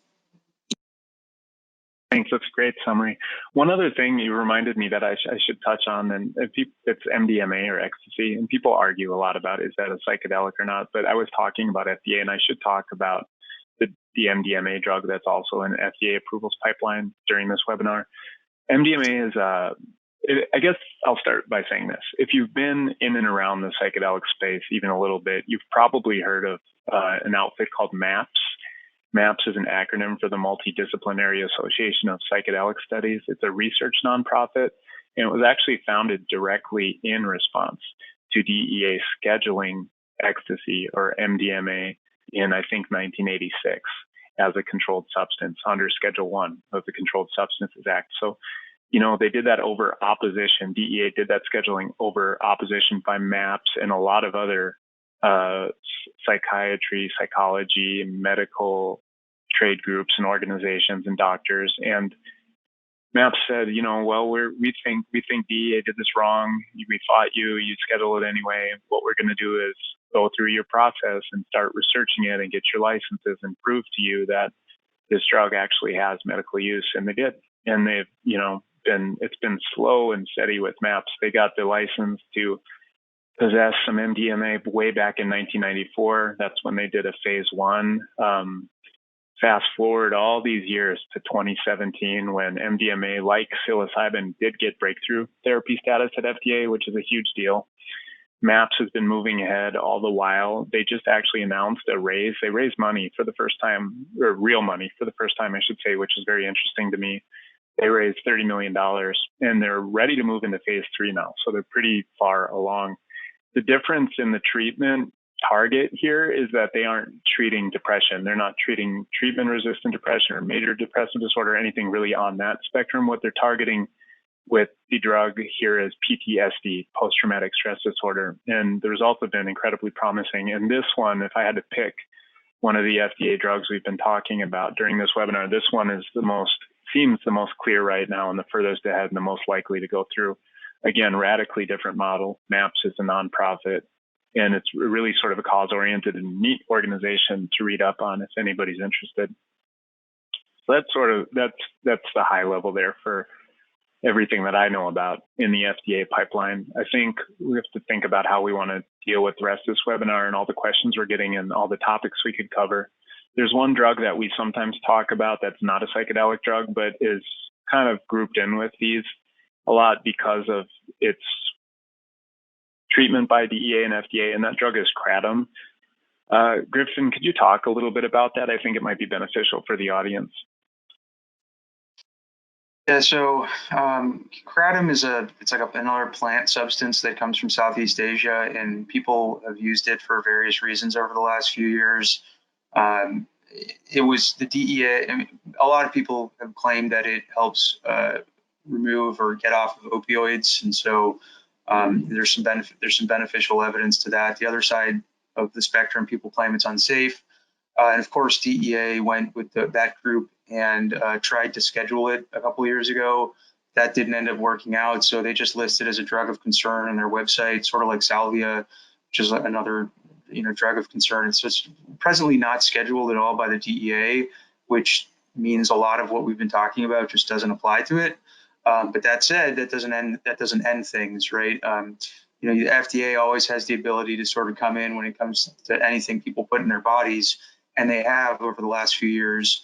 Thanks. That's a great summary. One other thing you reminded me that I should touch on, and it's MDMA or ecstasy, and people argue a lot about is that a psychedelic or not, but I was talking about FDA, and I should talk about the MDMA drug that's also in FDA approvals pipeline during this webinar. MDMA is, I guess I'll start by saying this. If you've been in and around the psychedelic space even a little bit, you've probably heard of an outfit called MAPS. MAPS is an acronym for the Multidisciplinary Association of Psychedelic Studies. It's a research nonprofit, and it was actually founded directly in response to DEA scheduling ecstasy or MDMA in, I think, 1986 as a controlled substance under Schedule 1 of the Controlled Substances Act. So, they did that over opposition. DEA did that scheduling over opposition by MAPS and a lot of other psychiatry, psychology, medical trade groups and organizations and doctors. And MAPS said, we think DEA did this wrong. We fought you schedule it anyway. What we're going to do is go through your process and start researching it and get your licenses and prove to you that this drug actually has medical use. And they did. And they've, it's been slow and steady with MAPS. They got the license to possess some MDMA way back in 1994. That's when they did a phase 1. Fast forward all these years to 2017 when MDMA, like psilocybin, did get breakthrough therapy status at FDA, which is a huge deal. MAPS has been moving ahead all the while. They just actually announced a raise. They raised money for the first time, or real money for the first time, I should say, which is very interesting to me. They raised $30 million and they're ready to move into phase 3 now. So they're pretty far along. The difference in the treatment target here is that they aren't treating depression. They're not treating treatment-resistant depression or major depressive disorder, anything really on that spectrum. What they're targeting with the drug here is PTSD, post-traumatic stress disorder. And the results have been incredibly promising. And this one, if I had to pick one of the FDA drugs we've been talking about during this webinar, this one is seems the most clear right now and the furthest ahead and the most likely to go through. Again, radically different model. MAPS is a nonprofit, and it's really sort of a cause-oriented and neat organization to read up on if anybody's interested. So that's the high level there for everything that I know about in the FDA pipeline. I think we have to think about how we want to deal with the rest of this webinar and all the questions we're getting and all the topics we could cover. There's one drug that we sometimes talk about that's not a psychedelic drug, but is kind of grouped in with these a lot because of its treatment by DEA and FDA, and that drug is kratom. Griffen, could you talk a little bit about that? I think it might be beneficial for the audience. Yeah, so kratom is another plant substance that comes from Southeast Asia, and people have used it for various reasons over the last few years. It was the DEA. I mean, a lot of people have claimed that it helps remove or get off of opioids, and so there's some beneficial evidence to that. The other side of the spectrum, people claim it's unsafe, and of course, DEA went with that group and tried to schedule it a couple of years ago. That didn't end up working out, so they just listed as a drug of concern on their website, sort of like salvia, which is another drug of concern. It's just presently not scheduled at all by the DEA, which means a lot of what we've been talking about just doesn't apply to it. But that said, that doesn't end things, right? The FDA always has the ability to sort of come in when it comes to anything people put in their bodies, and they have over the last few years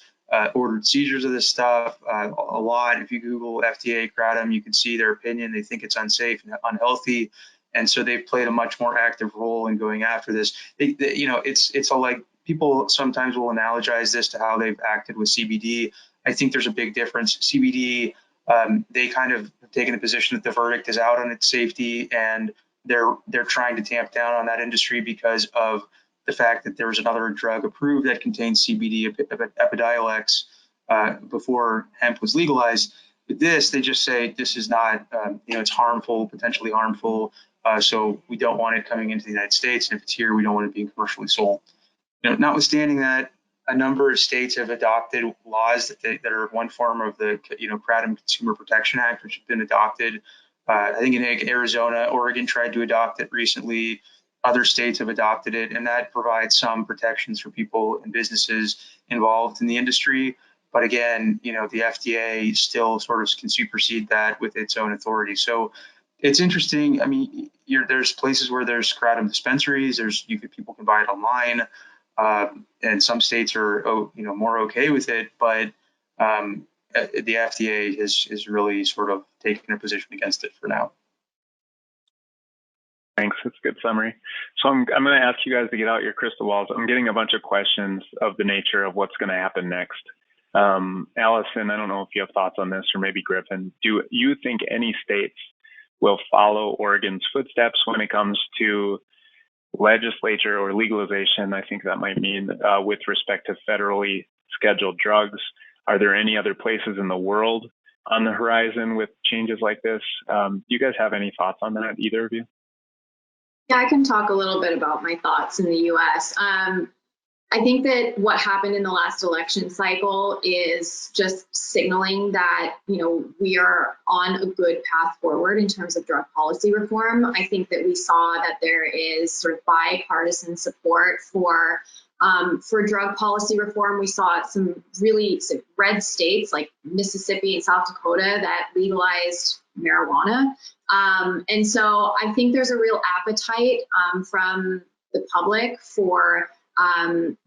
ordered seizures of this stuff a lot. If you Google FDA kratom, you can see their opinion. They think it's unsafe and unhealthy. And so they've played a much more active role in going after this. It's all like people sometimes will analogize this to how they've acted with CBD. I think there's a big difference. CBD, they kind of have taken a position that the verdict is out on its safety, and they're trying to tamp down on that industry because of the fact that there was another drug approved that contains CBD, Epidiolex, before hemp was legalized. With this, they just say this is not, it's harmful, potentially harmful. So we don't want it coming into the United States, and if it's here, we don't want it being commercially sold. Notwithstanding that, a number of states have adopted laws that are one form of the Kratom Consumer Protection Act, which has been adopted. I think in Arizona, Oregon tried to adopt it recently. Other states have adopted it, and that provides some protections for people and businesses involved in the industry. But again, the FDA still sort of can supersede that with its own authority. So it's interesting. I mean, there's places where there's kratom dispensaries. People can buy it online, and some states are more okay with it. But the FDA is really sort of taking a position against it for now. Thanks. That's a good summary. So I'm going to ask you guys to get out your crystal balls. I'm getting a bunch of questions of the nature of what's going to happen next. Allison, I don't know if you have thoughts on this, or maybe Griffen. Do you think any states will follow Oregon's footsteps when it comes to legislature or legalization? I think that might mean with respect to federally scheduled drugs. Are there any other places in the world on the horizon with changes like this? Do you guys have any thoughts on that, either of you? Yeah, I can talk a little bit about my thoughts in the U.S. I think that what happened in the last election cycle is just signaling that, we are on a good path forward in terms of drug policy reform. I think that we saw that there is sort of bipartisan support for drug policy reform. We saw some really red states like Mississippi and South Dakota that legalized marijuana. And so I think there's a real appetite from the public for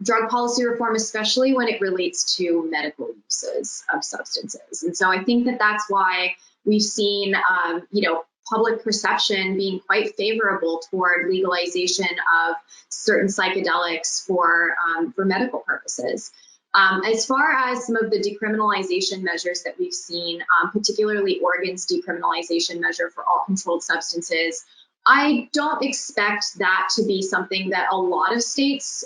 drug policy reform, especially when it relates to medical uses of substances. And so I think that that's why we've seen, public perception being quite favorable toward legalization of certain psychedelics for medical purposes. As far as some of the decriminalization measures that we've seen, particularly Oregon's decriminalization measure for all controlled substances, I don't expect that to be something that a lot of states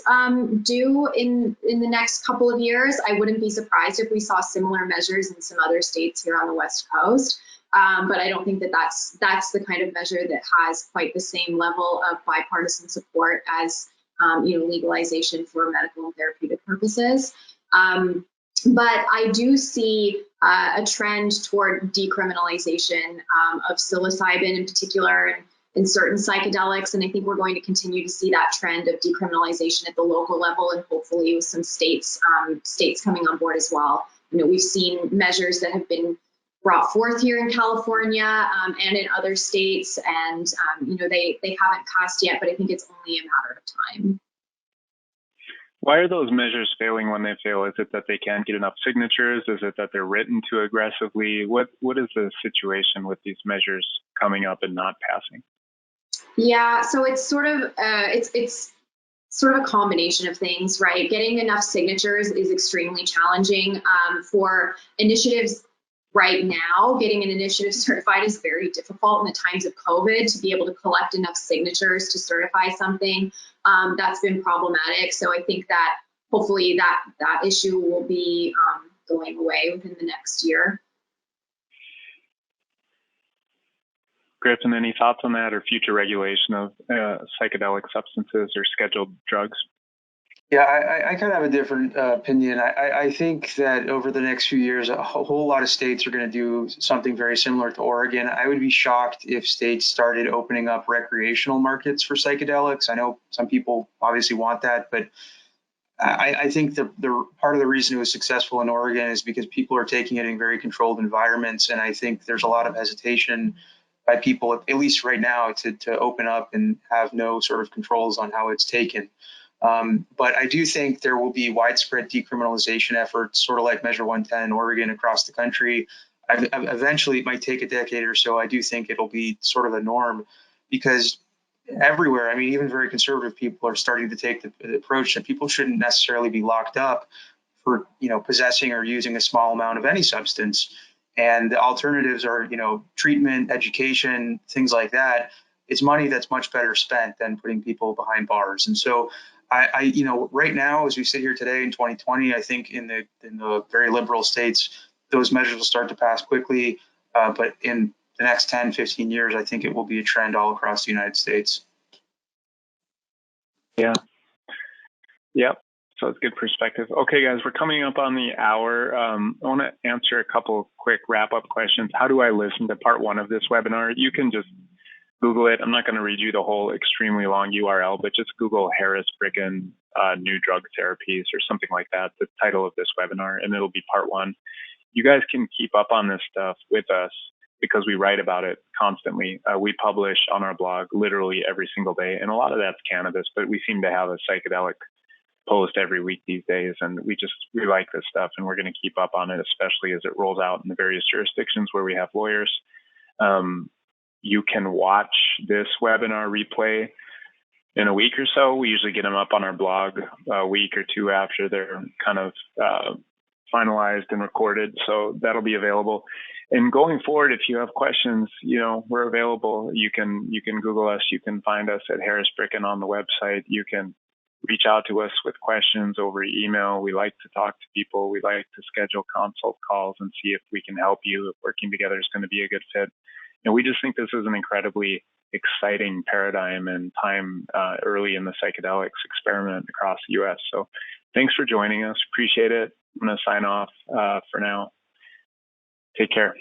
do in the next couple of years. I wouldn't be surprised if we saw similar measures in some other states here on the West Coast. But I don't think that that's the kind of measure that has quite the same level of bipartisan support as legalization for medical and therapeutic purposes. But I do see a trend toward decriminalization of psilocybin in particular and certain psychedelics. And I think we're going to continue to see that trend of decriminalization at the local level, and hopefully with some states coming on board as well. We've seen measures that have been brought forth here in California and in other states, and they haven't passed yet, but I think it's only a matter of time. Why are those measures failing when they fail? Is it that they can't get enough signatures? Is it that they're written too aggressively? What is the situation with these measures coming up and not passing? Yeah, so it's sort of it's sort of a combination of things, right? Getting enough signatures is extremely challenging for initiatives. Right now, getting an initiative certified is very difficult in the times of COVID. To be able to collect enough signatures to certify something, that's been problematic. So I think that hopefully that issue will be going away within the next year. Griffen, any thoughts on that or future regulation of psychedelic substances or scheduled drugs? Yeah, I kind of have a different opinion. I think that over the next few years, a whole lot of states are going to do something very similar to Oregon. I would be shocked if states started opening up recreational markets for psychedelics. I know some people obviously want that, but I think the part of the reason it was successful in Oregon is because people are taking it in very controlled environments. And I think there's a lot of hesitation by people, at least right now, to open up and have no sort of controls on how it's taken. But I do think there will be widespread decriminalization efforts, sort of like Measure 110 in Oregon, across the country. Eventually, it might take a decade or so. I do think it'll be sort of a norm because everywhere, I mean, even very conservative people are starting to take the approach that people shouldn't necessarily be locked up for, possessing or using a small amount of any substance. And the alternatives are, treatment, education, things like that. It's money that's much better spent than putting people behind bars. And so I right now, as we sit here today in 2020, I think in the very liberal states, those measures will start to pass quickly. But in the next 10, 15 years, I think it will be a trend all across the United States. Yeah. Yep. So it's good perspective. Okay, guys, we're coming up on the hour. I want to answer a couple quick wrap-up questions. How do I listen to part one of this webinar? You can just Google it. I'm not going to read you the whole extremely long URL, but just Google Harris Bricken new drug therapies or something like that, the title of this webinar, and it'll be part one. You guys can keep up on this stuff with us because we write about it constantly. We publish on our blog literally every single day, and a lot of that's cannabis, but we seem to have a psychedelic post every week these days, and we like this stuff, and we're going to keep up on it, especially as it rolls out in the various jurisdictions where we have lawyers. You can watch this webinar replay in a week or so. We usually get them up on our blog a week or two after they're kind of finalized and recorded, so that'll be available. And going forward, if you have questions, we're available. You can Google us. You can find us at Harris Bricken on the website. You can reach out to us with questions over email. We like to talk to people. We like to schedule consult calls and see if we can help you, if working together is going to be a good fit. And we just think this is an incredibly exciting paradigm and time early in the psychedelics experiment across the U.S. So thanks for joining us. Appreciate it. I'm going to sign off for now. Take care.